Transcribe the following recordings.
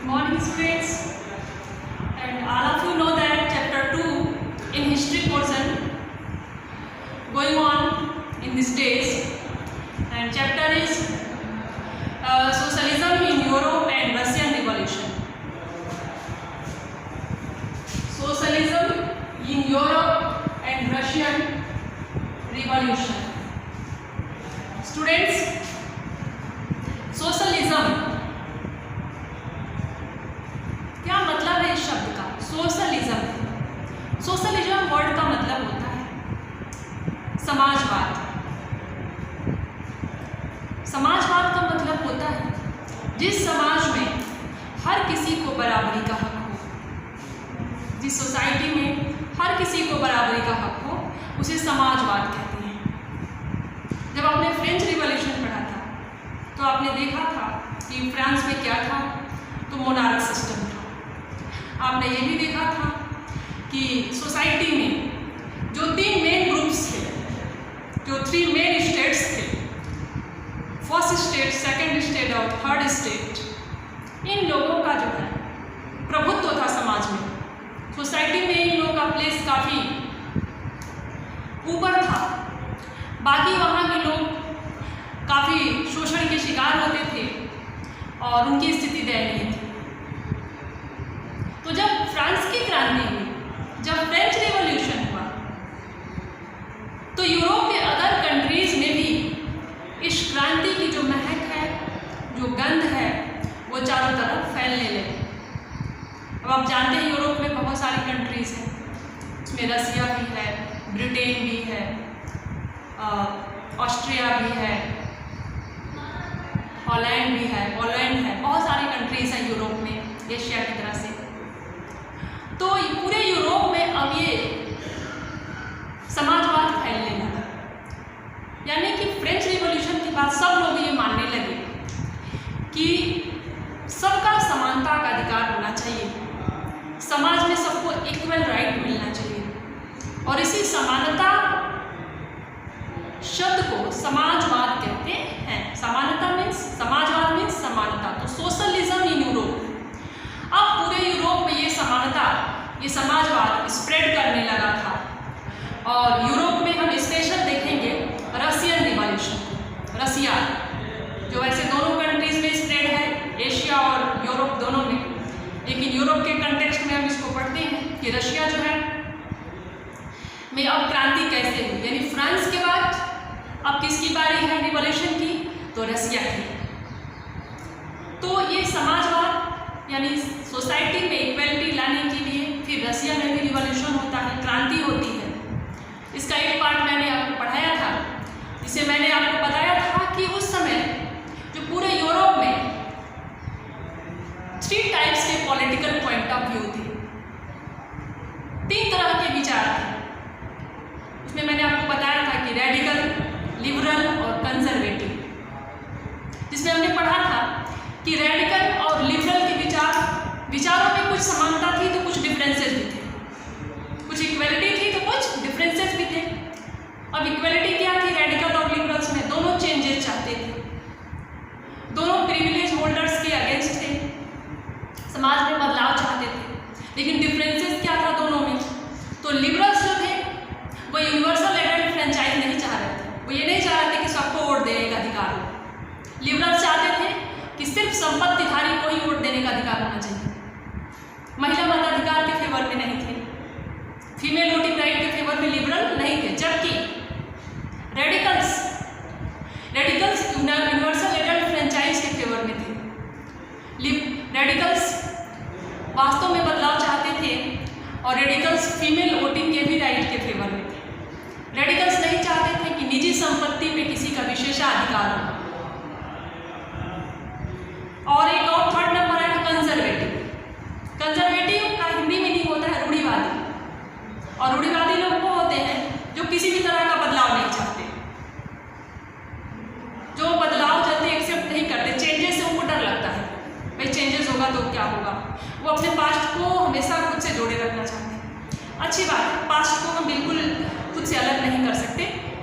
morning students, and all of you know that chapter 2 in history portion going on in these days, and chapter is socialism in Europe and Russian Revolution. Socialism in Europe and Russian Revolution. Students, socialism क्या मतलब है इस शब्द का? Socialism, socialism word का मतलब होता है समाजवाद। समाजवाद का मतलब होता है जिस समाज में हर किसी को बराबरी का हक हो, जिस सोसाइटी में हर किसी को बराबरी का हक हो, उसे समाजवाद कहते हैं। जब आपने फ्रेंच रिवॉल्यूशन पढ़ा था तो आपने देखा था कि फ्रांस में क्या था, तो मोनार्क सिस्टम था। आपने ये भी देखा था कि सोसाइटी में जो 3 मेन ग्रुप्स थे, जो 3 मेन स्टेट्स थे, फर्स्ट स्टेट, सेकंड स्टेट और थर्ड स्टेट, इन लोगों का जो है प्रभुत्व था समाज में। सोसाइटी में इन लोगों का प्लेस काफ़ी ऊपर था। बाकी वहाँ के लोग काफ़ी शोषण के शिकार होते थे और उनकी स्थिति दयनीय थी। तो जब फ्रांस की क्रांति हुई, जब फ्रेंच रिवॉल्यूशन हुआ, तो यूरोप के अदर कंट्रीज में भी इस क्रांति की जो महक है, जो गंध है, वो चारों तरफ फैलने लगी। अब आप जानते हैं यूरोप में बहुत सारी कंट्रीज हैं, उसमें रसिया भी है, ब्रिटेन भी है, ऑस्ट्रिया भी है, हॉलैंड भी है, पोलैंड है, बहुत सारी कंट्रीज हैं यूरोप में, एशिया की तरह से। तो पूरे यूरोप में अब ये समाजवाद फैलने लगा, यानी कि फ्रेंच रिवॉल्यूशन के बाद सब लोग ये मानने लगे कि सबका समानता का अधिकार होना चाहिए, समाज में सबको इक्वल राइट मिलना चाहिए, और इसी समानता शब्द को समाजवाद कहते हैं। समानता मीन्स, समाजवाद मीन्स समानता। तो सोशलिज्म इन यूरोप, अब पूरे यूरोप में ये समानता, ये समाजवाद स्प्रेड करने लगा था। और यूरोप में हम स्पेशल देखेंगे रशियन रिवॉल्यूशन। रसिया जो वैसे दोनों कंट्रीज में स्प्रेड है, एशिया और यूरोप दोनों में, लेकिन यूरोप के कंटेक्स्ट में हम इसको पढ़ते हैं कि रशिया जो है में अब क्रांति कैसे हुई, यानी फ्रांस के बाद अब किसकी बारी है रिवॉल्यूशन की, तो रसिया की। तो ये समाजवाद यानी सोसाइटी में इक्वलिटी लाने के लिए फिर रसिया में भी रिवॉल्यूशन होता है, क्रांति होती है। इसका एक पार्ट मैंने आपको पढ़ाया था, जिसे मैंने आपको बताया था कि उस समय जो पूरे यूरोप में 3 टाइप्स के पॉलिटिकल पॉइंट ऑफ व्यू थे, 3 तरह के विचार थे। उसमें मैंने आपको बताया था कि रेडिकल, लिबरल और कंजर्वेटिव, जिसमें हमने पढ़ा था कि रेडिकल और लिबरल के विचारों में कुछ समानता थी तो कुछ डिफरेंसेस भी थे, कुछ इक्वलिटी थी तो कुछ डिफरेंसेस भी थे। अब इक्वलिटी क्या थी रेडिकल और लिबरल्स में? दोनों चेंजेस चाहते थे, दोनों प्रिविलेज होल्डर्स के अगेंस्ट थे, समाज में बदलाव चाहते थे। लेकिन डिफरेंसेस क्या था दोनों में? तो लिबरल्स जो थे वो यूनिवर्सल एडल्ट फ्रेंचाइज नहीं चाह रहे थे, वो ये नहीं चाह रहे थे कि सबको वोट देने का अधिकार हो। लिबरल्स चाहते थे कि सिर्फ संपत्तिधारी को ही वोट देने का अधिकार होना चाहिए, महिला मताधिकार के फेवर में नहीं थे, फीमेल वोटिंग राइट के फेवर में लिबरल नहीं थे। जबकि रेडिकल्स यूनिवर्सल एडल्ट फ्रेंचाइज के फेवर में थे। रेडिकल्स वास्तव में बदलाव चाहते थे और रेडिकल्स फीमेल वोटिंग के भी राइट के फेवर में थे। रेडिकल्स नहीं चाहते थे कि निजी संपत्ति पे किसी का विशेषाधिकार हो। और एक और थर्ड नंबर है कंजर्वेटिव। कंजर्वेटिव का हिंदी मीनिंग होता है रूढ़िवादी, और रूढ़िवादी लोग वो होते हैं जो किसी भी तरह का बदलाव नहीं चाहते, जो बदलाव जल्दी एक्सेप्ट नहीं करते, चेंजेस से उनको डर लगता है, भाई चेंजेस होगा तो क्या होगा। वो अपने पास्ट को हमेशा खुद से जोड़े रखना चाहते हैं। अच्छी बात है, पास्ट को हम बिल्कुल खुद से अलग नहीं कर सकते,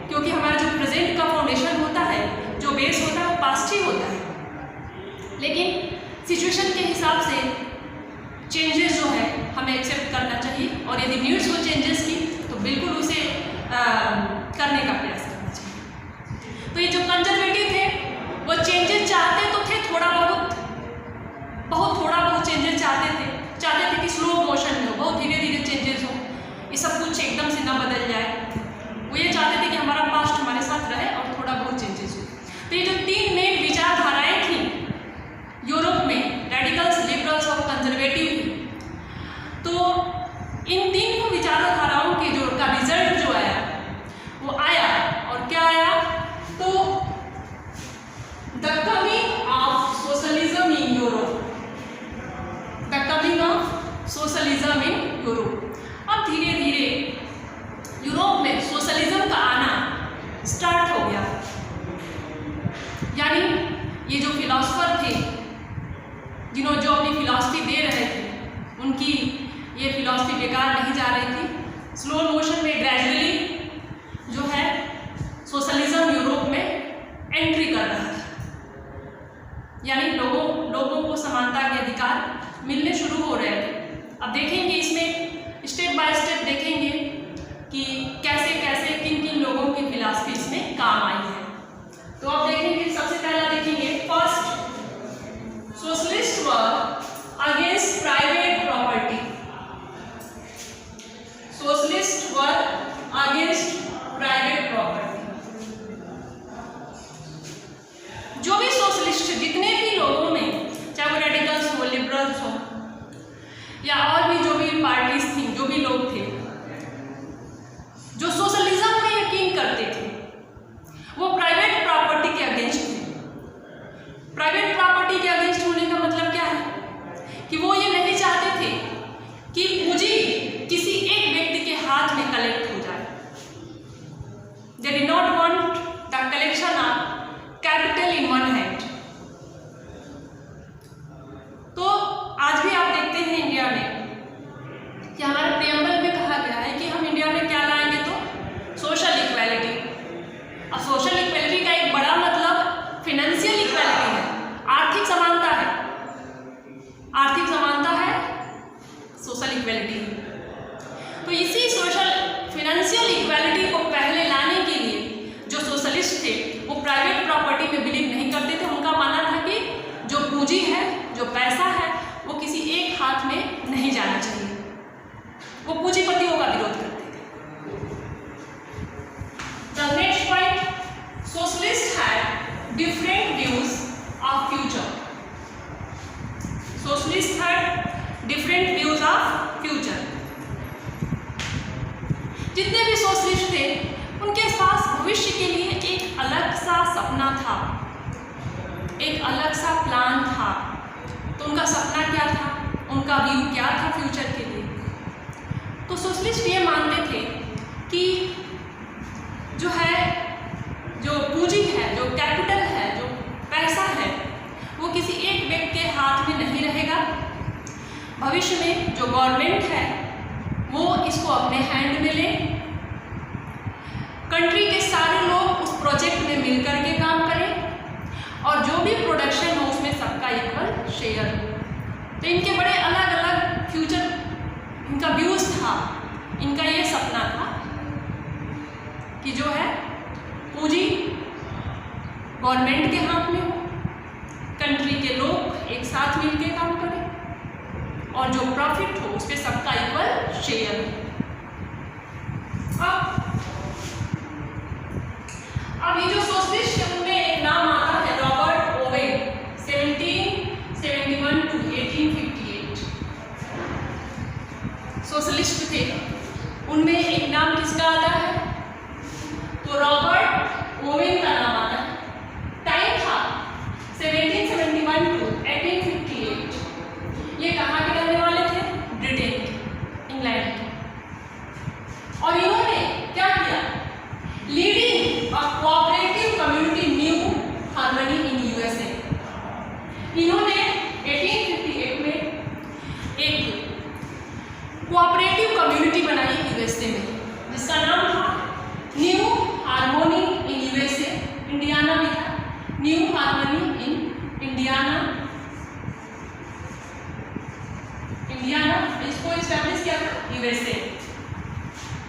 क्योंकि हमारा जो प्रेजेंट का फाउंडेशन होता है, जो बेस होता है, वो पास्ट ही होता है। लेकिन सिचुएशन के हिसाब से चेंजेस जो है हमें एक्सेप्ट करना चाहिए, और यदि नीड्स हो चेंजेस की तो बिल्कुल उसे करने का प्रयास करना चाहिए। तो ये जो कंजर्वेटिव थे वो चेंजेस चाहते तो थे, थोड़ा बहुत चेंजेस चाहते थे कि स्लो मोशन में हो, बहुत धीरे धीरे चेंजेस हो, ये सब कुछ एकदम से ना बदल जाए। वो ये चाहते थे कि हमारा पास्ट हमारे साथ रहे और थोड़ा बहुत चेंजेस हो। तो ये जो तीन मेन विचारधाराएं थी यूरोप में, रेडिकल्स, लिबरल्स और कंजर्वेटिव थी, तो इन तीन विचारधाराओं के का रिजल्ट जो आया वो आया, और क्या आया, तो the coming of socialism in Europe, the coming of socialism in Europe. अब धीरे धीरे यूरोप में सोशलिज्म का आना स्टार्ट हो गया। यानी ये जो फिलॉसफर थे, जिन्होंने जो अपनी फिलॉसफी दे रहे थे, उनकी ये फिलॉसफी बेकार नहीं जा रही थी। स्लो मोशन में ग्रेजुअली जो है सोशलिज्म यूरोप में एंट्री कर रहा था, यानी लोगों को समानता के अधिकार मिलने शुरू हो रहे थे। अब देखेंगे इसमें स्टेप बाय स्टेप देखेंगे कि कैसे कैसे किन किन लोगों की फिलॉसफी इसमें काम आई है। तो आप देखेंगे, सबसे पहला देखेंगे, first socialist were against private property. Socialist were against private property. जो भी सोशलिस्ट, जितने भी लोगों में, चाहे वो रेडिकल्स हो, लिबरल्स हो, या और भी जो भी पार्टीज थी, जो भी लोग थे जो सोशलिज्म में यकीन करते थे, वो प्राइवेट प्रॉपर्टी के अगेंस्ट थे। प्राइवेट प्रॉपर्टी के अगेंस्ट होने का मतलब क्या है कि वो ये नहीं चाहते थे कि पूंजी किसी एक व्यक्ति के हाथ में कलेक्ट हो जाए। They did not want the collection of capital in one hand. तो आज भी आप देखते हैं इंडिया में कि हमारे प्रियम्बल में कहा गया है कि हम इंडिया में क्या लाएंगे, तो सोशल इक्वालिटी। अब सोशल इक्वालिटी का एक बड़ा मतलब फिनेंशियल इक्वालिटी है, आर्थिक समानता है। आर्थिक समानता है सोशल इक्वालिटी। तो इसी सोशल फिनेंशियल इक्वालिटी को पहले लाने के लिए जो सोशलिस्ट थे वो प्राइवेट प्रॉपर्टी में बिलीव नहीं करते थे। उनका मानना था कि जो पूंजी है, जो पैसा है, वो किसी एक हाथ में नहीं जाना चाहिए। वो पूंजीपतियों का विरोध करते थे। The next point, socialist had different views of future. Socialist had different views of future. जितने भी सोशलिस्ट थे उनके पास भविष्य के लिए एक अलग सा सपना था, एक अलग सा प्लान था। तो उनका सपना क्या था, उनका व्यू क्या था फ्यूचर के लिए? तो सोशलिस्ट ये मानते थे कि जो है, जो पूंजी है, जो कैपिटल है, जो पैसा है, वो किसी एक व्यक्ति के हाथ में नहीं रहेगा। भविष्य में जो गवर्नमेंट है वो इसको अपने हैंड में ले, कंट्री के सारे लोग उस प्रोजेक्ट में मिलकर के काम करें, और जो भी प्रोडक्शन हो उसमें सबका इक्वल शेयर हो। तो इनके बड़े अलग अलग फ्यूचर, इनका व्यूज था, इनका ये सपना था कि जो है पूंजी गवर्नमेंट के हाथ में हो, कंट्री के लोग एक साथ मिलकर काम करें, और जो प्रॉफिट हो उस पर सबका इक्वल शेयर हो। अब ये जो सोशलिस्ट है उनमें एक नाम आता है रॉबर्ट ओवेन, 1771 to 1858 सोशलिस्ट थे। उनमें एक नाम किसका आता है, तो रॉबर्ट ओवेन का नाम आता है। टाइम था 1771 to 1858। ये कहाँ के रहने वाले थे, ब्रिटेन, इंग्लैंड के। और इन्होंने क्या किया, leading a cooperative community new harmony in USA. इन्होंने 1858 में एक कोऑपरेटिव कम्युनिटी बनाई यूएसए में, जिसका नाम था new harmony in USA. Indiana में था, new harmony in Indiana Indiana, इसको एस्टैब्लिश किया था यूएसए।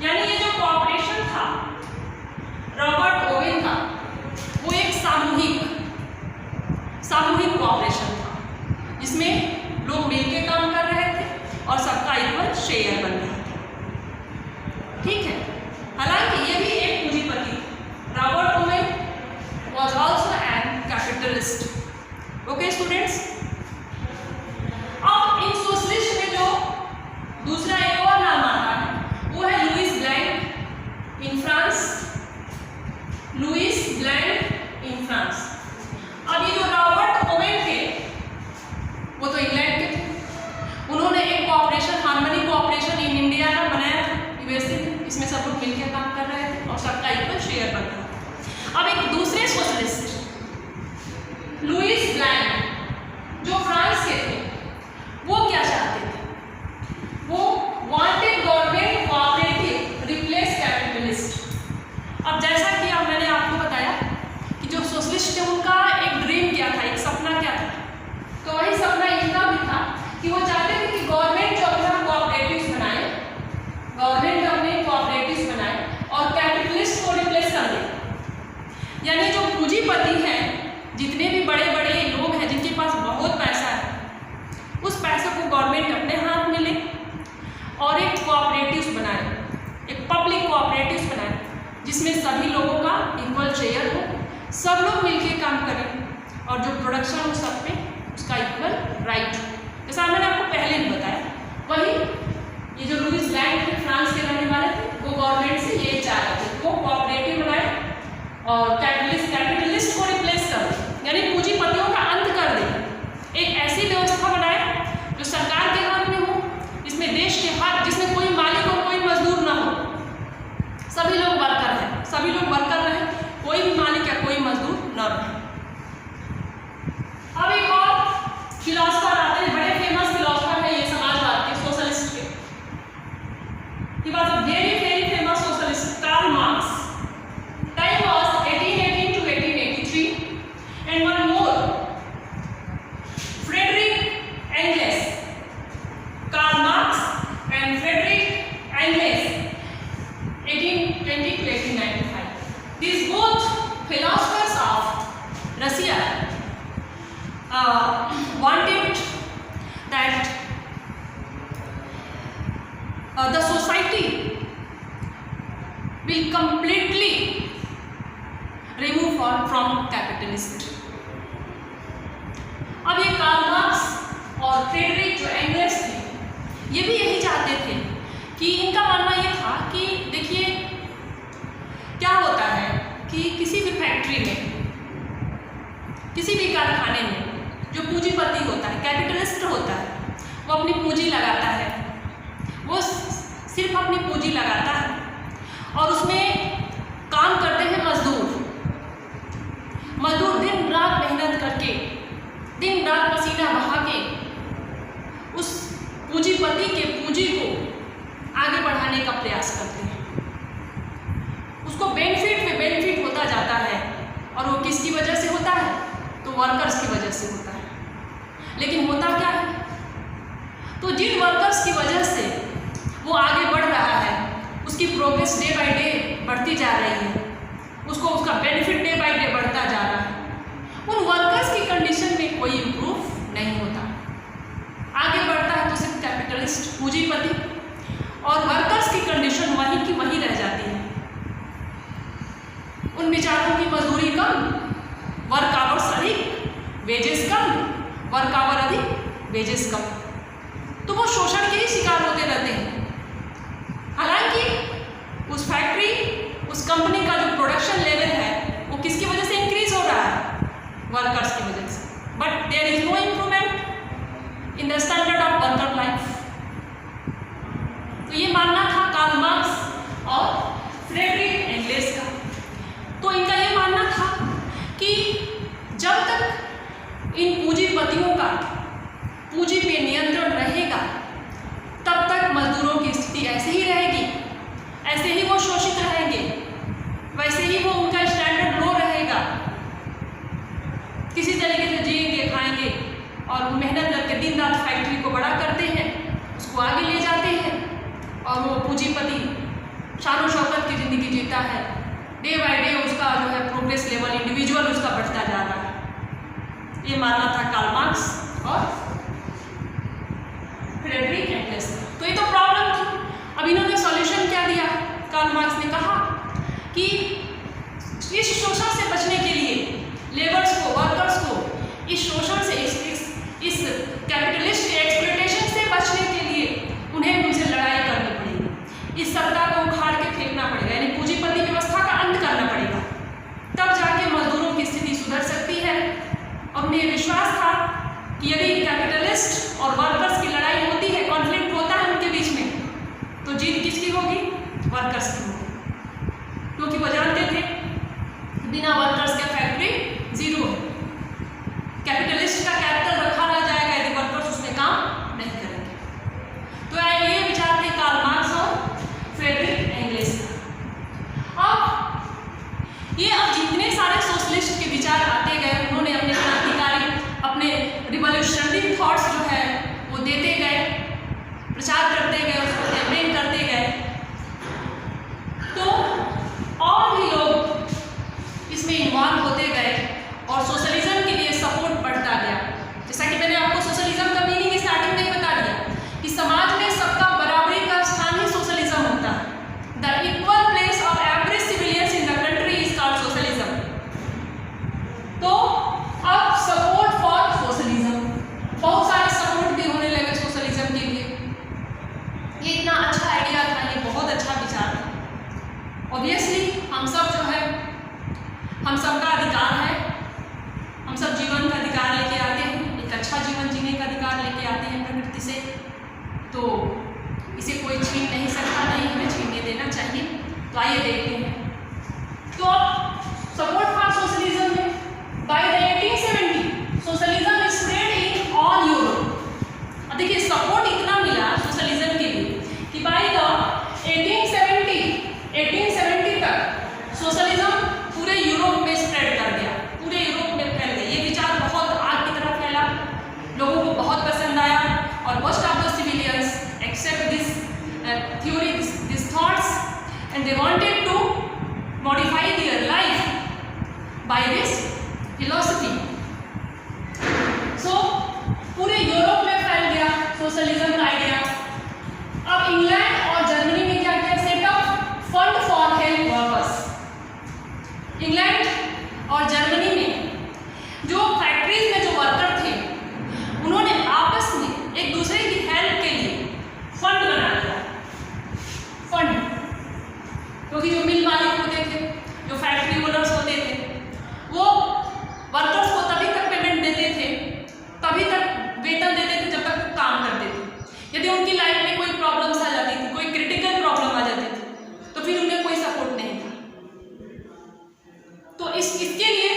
यानी ये जो कोऑपरेशन था रॉबर्ट ओवेन का, वो एक सामूहिक कोऑपरेशन था, जिसमें लोग मिलके काम कर रहे थे और सबका इक्वल शेयर बन रहा था। ठीक है, हालांकि ये भी एक पूंजीपति, Robert Owen was also an capitalist. Okay students, अब इन सोशलिस्ट में जो दूसरा एक और नाम आता है वो है Louis Blanc in France. Louis Blanc in France. अब ये जो रॉबर्ट ओवेन थे वो तो इंग्लैंड के थे, उन्होंने एक cooperation, harmony cooperation in India का बनाया था यूएसए में, इसमें सब लोग मिलकर काम कर रहे थे और सबका इक्वल शेयर बन रहा था। अब एक दूसरे सोशलिस्ट लुईस ब्लैंक जो फ्रांस के थे, वो क्या चाहते थे? वो wanted government cooperative replace capitalist. अब जैसा कि अब मैंने आपको बताया कि जो सोशलिस्ट थे उनका एक ड्रीम क्या था, एक सपना क्या था, तो वही सपना इनका भी था कि वो चाहते थे कि गवर्नमेंट जो अपना कोऑपरेटिव्स बनाए, और कैपिटलिस्ट को रिप्लेस कर दे। यानी जो पूंजीपति हैं, जितने भी बड़े बड़े लोग हैं जिनके पास बहुत पैसा है, उस पैसे को गवर्नमेंट अपने हाथ में ले और एक कोऑपरेटिव्स बनाए, एक पब्लिक कोऑपरेटिव्स बनाए, जिसमें सभी लोगों का इक्वल शेयर हो, सब लोग मिलके काम करें और जो प्रोडक्शन हो सब पे उसका इक्वल राइट हो। जैसा मैंने आपको पहले भी बताया, वही ये जो लुईस ब्लैंक थे, फ्रांस के रहने वाले थे, वो गवर्नमेंट से ये चाह रहे थे वो कोऑपरेटिव बनाए और कैपिटलिस्ट को रिप्लेस कर दे, यानी पूंजीपतियों का अंत कर दे। एक ऐसी व्यवस्था बनाए जो सरकार के हाथ में हो, जिसमें देश के हर, जिसमें कोई मालिक और कोई मजदूर ना हो, सभी लोग वर्कर हैं, कोई भी मालिक या कोई मजदूर न रहे। अब एक और फिलोसफर आते हैं, बड़े फेमस फिलोसफर है ये समाजवाद के, सोशलिस्ट के। He was a very famous socialist, Karl Marx. Time was 1818 to 1883, and one more, Friedrich Engels. Karl Marx and Friedrich Engels, 1820 to 1895. These both philosophers of Russia wanted that the society will completely remove from capitalist. अब ये Karl Marx और Frederick जो angles थे, ये भी यही चाहते थे कि इनका मानना ये था कि देखिए क्या होता है कि किसी भी फैक्ट्री में, किसी भी कारखाने में जो पूंजीपति होता है, कैपिटलिस्ट होता है, वो अपनी पूंजी लगाता है, वो सिर्फ अपनी पूंजी लगाता है और उसमें काम करते हैं मजदूर दिन रात मेहनत करके, दिन रात पसीना बहा के उस पूंजीपति के पूंजी को आगे बढ़ाने का प्रयास करते हैं। उसको बेनिफिट पे बेनिफिट होता जाता है और वो किसकी वजह से होता है? तो वर्कर्स की वजह से होता है। लेकिन होता क्या है? तो जिन वर्कर्स की वजह से वो आगे बढ़ रहा है, उसकी प्रोग्रेस डे बाय डे बढ़ती जा रही है, उसको उसका बेनिफिट डे बाय डे बढ़ता जा रहा है, उन वर्कर्स की कंडीशन में कोई इम्प्रूव नहीं होता। आगे बढ़ता है तो सिर्फ कैपिटलिस्ट, पूंजीपति, और वर्कर्स की कंडीशन वहीं की वहीं रह जाती है। उन बेचारों की मजदूरी कम, वर्क आवर्स अधिक, वेजेस कम, वर्क आवर अधिक, वेजेस कम, तो वो शोषण के ही शिकार होते रहते हैं। हालांकि उस फैक्ट्री, उस कंपनी का जो प्रोडक्शन लेवल है वो किसकी वजह से इंक्रीज हो रहा है? वर्कर्स की वजह से। But there is no improvement in the standard of worker life. तो ये मानना था कार्ल मार्क्स और फ्रेडरिक एंगल्स का। तो इनका ये मानना था कि जब तक इन पूंजीपतियों का पूंजी पे नियंत्रण रहेगा, तब तक मजदूरों की स्थिति ऐसे ही रहेगी, ऐसे ही वो शोषित रहेंगे, वैसे ही वो उनका स्टैंडर्ड लो रहेगा, किसी तरीके से जिएंगे, खाएंगे और मेहनत करके दिन रात फैक्ट्री को बड़ा करते हैं उसको आगे ले जाते हैं और वो पूंजीपति शान शौकत की ज़िंदगी जीता है। डे बाय डे उसका जो है प्रोग्रेस लेवल इंडिविजुअल उसका बढ़ता जा रहा है। ये मानना था कार्ल मार्क्स और फ्रेडरिक एंगल्स। तो ये तो प्रॉब्लम थी। अब इन्होंने सॉल्यूशन क्या दिया? कार्ल मार्क्स ने कहा कि इस शोषण से बचने के लिए लेबर्स को, वर्कर्स को इस शोषण से, इस कैपिटलिस्ट एक्सप्लॉयटेशन से बचने के लिए उन्हें उनसे लड़ाई करनी पड़ेगी। इस सत्ता को उखाड़ के फेंकना पड़ेगा, यानी पूंजीपति व्यवस्था का अंत करना पड़ेगा। तब जाके मजदूरों की स्थिति सुधर सकती है। और उन्हें विश्वास था कि यदि कैपिटलिस्ट और वर्कर्स की लड़ाई होती है, कॉन्फ्लिक्ट होता है उनके बीच में, तो जीत किसकी होगी? वर्कर्स की होगी। क्योंकि वो जानते थे बिना वर्कर्स के फैक्ट्री जीरो है। कैपिटलिस्ट का कैपिटल रखा रह जाएगा यदि वर्कर्स उसमें काम नहीं करेंगे। तो ये विचार थे कार्ल मार्क्स और फ्रेडरिक एंगल्स। अब जितने सारे सोशलिस्ट के विचार आते गए, उन्होंने अपने क्रांतिकारी, अपने रिवॉल्यूशनरी थॉट्स जो है वो देते गए, प्रचार करते गए, उसको कैंपेन करते गए। तो और भी लोग इसमें इन्वॉल्व होते गए और सोशलिज्म के लिए सपोर्ट बढ़ता गया। जैसा कि मैंने आपको सोशलिज्म का मीनिंग स्टार्टिंग में ही बता दिया कि समाज में सबका बराबरी का स्थान ही सोशलिज्म होता है। The equal place of every civilians in the country is called socialism. तो अब सपोर्ट फॉर सोशलिज्म, बहुत सारे सपोर्ट भी होने लगे सोशलिज्म के लिए। ये इतना अच्छा आइडिया था, ये बहुत अच्छा विचार था। ऑब्वियसली हम सब जो है, हम सबका अधिकार है, हम सब जीवन का अधिकार लेके आते हैं, एक अच्छा जीवन जीने का अधिकार लेके आते हैं प्रकृति से। तो इसे कोई छीन नहीं सकता, नहीं हमें छीनने देना चाहिए। तो आइए देखते हैं। तो सपोर्ट फॉर सोशलिज्म में by the 1870 socialism spread in all Europe. अब देखिए सपोर्ट इतना मिला सोशलिज्म के लिए कि बाय द 1870 तक सोशलिज्म पूरे यूरोप में स्प्रेड कर गया, पूरे यूरोप में फैल गया। ये विचार बहुत आग की तरह फैला, लोगों को बहुत पसंद आया और most of the civilians accept this theory, these thoughts, and they wanted to modify their life by this philosophy. So पूरे यूरोप में फैल गया सोशलिज्म का आइडिया। अब इंग्लैंड और जर्मनी में क्या किया? Setup fund for help workers. England और जर्मनी में जो फैक्ट्रीज में जो वर्कर थे, उन्होंने आपस में एक दूसरे की हेल्प के लिए फंड बना लिया। फंड, क्योंकि जो मिल मालिक होते थे, जो फैक्ट्री ओनर्स होते थे, वो वर्कर्स को तभी तक पेमेंट देते थे, तभी तक वेतन देते थे जब तक वो काम करते थे। यदि उनकी लाइफ में कोई प्रॉब्लम्स आ जाती थी, कोई क्रिटिकल प्रॉब्लम आ जाती थी, तो फिर उन्हें कोई सपोर्ट नहीं था। तो इसके लिए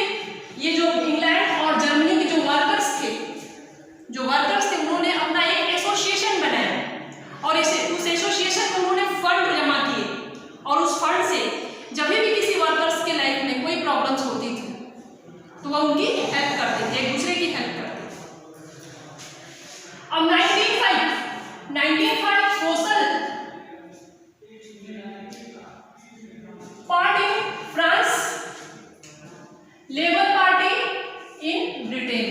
ये जो इंग्लैंड और जर्मनी के जो वर्कर्स थे, उन्होंने अपना एक एसोसिएशन बनाया और उस एसोसिएशन में उन्होंने फंड जमा किए और उस फंड से जब भी किसी वर्कर्स के लाइफ में कोई प्रॉब्लम्स होती थी तो वह उनकी हेल्प करते थे, एक दूसरे की हेल्प करते थे। अब 1905 social party France, labour party in Britain.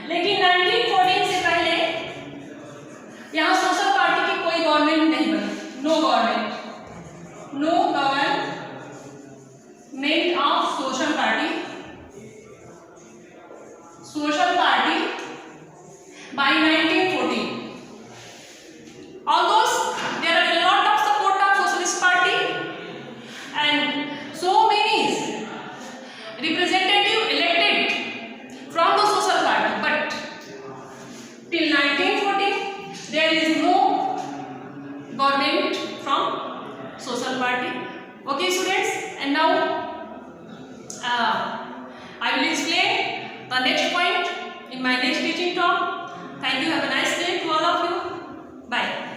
लेकिन I will explain the next point in my next teaching talk. Thank you. Have a nice day to all of you. Bye.